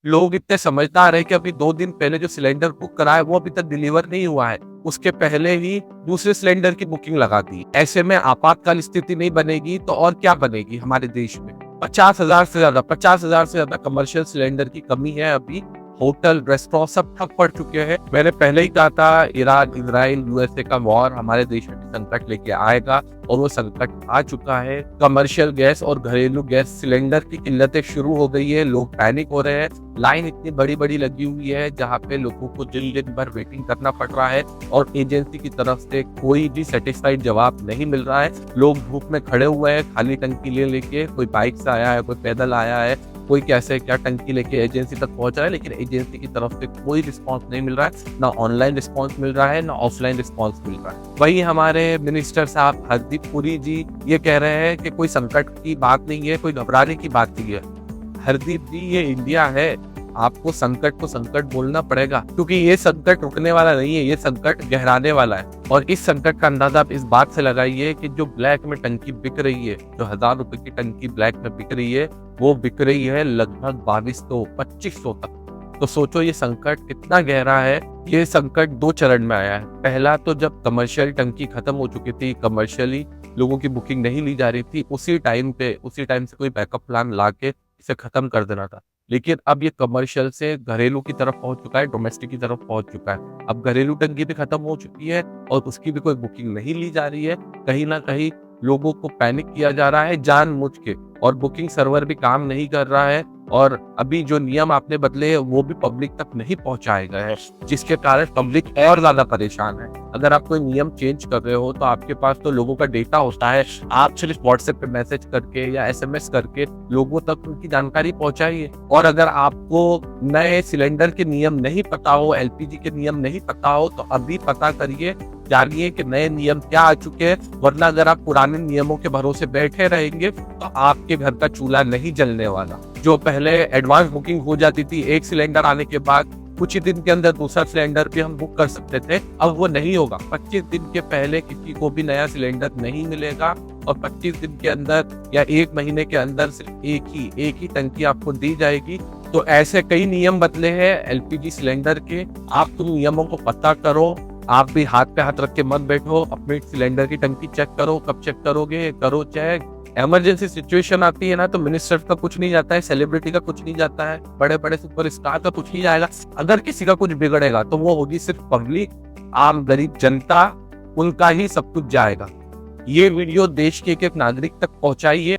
लोग इतने समझदार है कि अभी 2 दिन पहले जो सिलेंडर बुक करा है वो अभी तक डिलीवर नहीं हुआ है, उसके पहले ही दूसरे सिलेंडर की बुकिंग लगा दी। ऐसे में आपातकाल स्थिति नहीं बनेगी तो और क्या बनेगी हमारे देश में? 50,000 से ज्यादा कमर्शियल सिलेंडर की कमी है अभी। होटल, रेस्टोरेंट सब ठप पड़ चुके हैं। मैंने पहले ही कहा था ईरान, इजराइल, यूएसए का वॉर हमारे देश में संकट लेके आएगा और वो संकट आ चुका है। कमर्शियल गैस और घरेलू गैस सिलेंडर की किल्लतें शुरू हो गई है, लोग पैनिक हो रहे हैं। लाइन इतनी बड़ी बड़ी लगी हुई है जहाँ पे लोगों को दिन दिन भर वेटिंग करना पड़ रहा है और एजेंसी की तरफ से कोई भी सेटिस्फाइड जवाब नहीं मिल रहा है। लोग धूप में खड़े हुए हैं खाली टंकी लेके, कोई बाइक से आया है, कोई पैदल आया है, कोई कैसे क्या टंकी लेके एजेंसी तक पहुंच रहा है, लेकिन एजेंसी की तरफ से कोई रिस्पांस नहीं मिल रहा है। ना ऑनलाइन रिस्पांस मिल रहा है, ना ऑफलाइन रिस्पांस मिल रहा है। वही हमारे मिनिस्टर साहब हरदीप पुरी जी ये कह रहे हैं कि कोई संकट की बात नहीं है, कोई घबराने की बात नहीं है। हरदीप जी, ये इंडिया है, आपको संकट को संकट बोलना पड़ेगा, क्योंकि ये संकट रुकने वाला नहीं है, ये संकट गहराने वाला है। और इस संकट का अंदाजा आप इस बात से लगाइए कि जो ब्लैक में टंकी बिक रही है, जो 1000 रुपए की टंकी ब्लैक में बिक रही है, वो बिक रही है लगभग 2200-2500 तक। तो सोचो ये संकट कितना गहरा है। ये संकट 2 चरण में आया है। पहला तो जब कमर्शियल टंकी खत्म हो चुकी थी, कमर्शियली लोगों की बुकिंग नहीं ली जा रही थी, उसी टाइम से कोई बैकअप प्लान ला के इसे खत्म कर देना था। लेकिन अब ये कमर्शियल से घरेलू की तरफ पहुंच चुका है, डोमेस्टिक की तरफ पहुंच चुका है। अब घरेलू टंकी भी खत्म हो चुकी है और उसकी भी कोई बुकिंग नहीं ली जा रही है। कहीं ना कहीं लोगों को पैनिक किया जा रहा है जानबूझ के, और बुकिंग सर्वर भी काम नहीं कर रहा है। और अभी जो नियम आपने बदले हैं वो भी पब्लिक तक नहीं पहुंचाए गए हैं, जिसके कारण पब्लिक और ज्यादा परेशान है। अगर आप कोई नियम चेंज कर रहे हो तो आपके पास तो लोगों का डेटा होता है, आप सिर्फ व्हाट्सएप पे मैसेज करके या एसएमएस करके लोगों तक उनकी जानकारी पहुंचाइए। और अगर आपको नए सिलेंडर के नियम नहीं पता हो, एलपीजी के नियम नहीं पता हो, तो अभी पता करिए, जानिए कि नए नियम क्या आ चुके हैं। वरना अगर आप पुराने नियमों के भरोसे बैठे रहेंगे तो आपके घर का चूल्हा नहीं जलने वाला। जो पहले एडवांस बुकिंग हो जाती थी, एक सिलेंडर आने के बाद कुछ ही दिन के अंदर दूसरा सिलेंडर भी हम बुक कर सकते थे, अब वो नहीं होगा। 25 दिन के पहले किसी को भी नया सिलेंडर नहीं मिलेगा और 25 दिन के अंदर या 1 महीने के अंदर सिर्फ एक ही टंकी आपको दी जाएगी। तो ऐसे कई नियम बदले हैं एलपीजी सिलेंडर के। आप तुम नियमों को पता करो, आप भी हाथ पे हाथ रख के मत बैठो, अपने सिलेंडर की टंकी चेक करो। कब चेक करोगे? करो चेक। इमरजेंसी सिचुएशन आती है ना तो मिनिस्टर का कुछ नहीं जाता है, सेलिब्रिटी का कुछ नहीं जाता है, बड़े बड़े सुपरस्टार का कुछ नहीं जाएगा। अगर किसी का कुछ बिगड़ेगा तो वो होगी सिर्फ पब्लिक, आम गरीब जनता, उनका ही सब कुछ जाएगा। ये वीडियो देश के एक नागरिक तक पहुंचाइए।